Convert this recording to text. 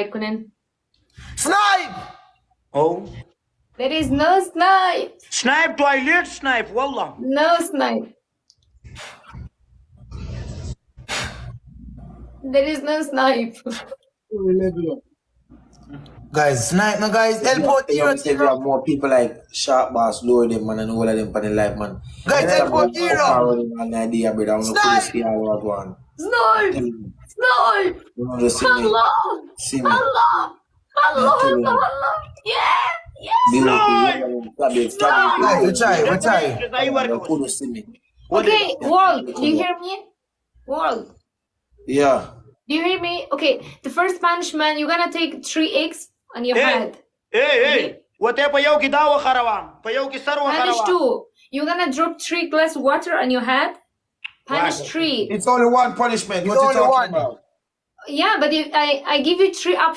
Kunin. Snipe! Oh. There is no snipe. Snipe toilet snipe, wallah. No snipe. There is no snipe. Guys, snipe, no guys. Help out You hero, know, say we hero. have more people like Sharp Boss, lower them, man, and all of them for the life, man. Guys, help out hero. An idea, brother. I'm Snipe! not see all what one. Snipe. Snipe. You know, just see me. Allah. See me. Allah. Allah. Yeah, tell me. Allah. Allah. Yeah. Yes. Guys, we try. You couldn't see me. Okay, World, do you hear me? World, Yeah. do you hear me? Okay, the first punishment, you're gonna take 3 eggs on your head. Hey. Wate payaw ki dawa karawan. Payaw ki sarwa Punish karawan. 2. You're gonna drop 3 glass water on your head. Punish Right. 3. It's only one punishment. It's What you only talking one. about? Yeah, but I give you 3 options.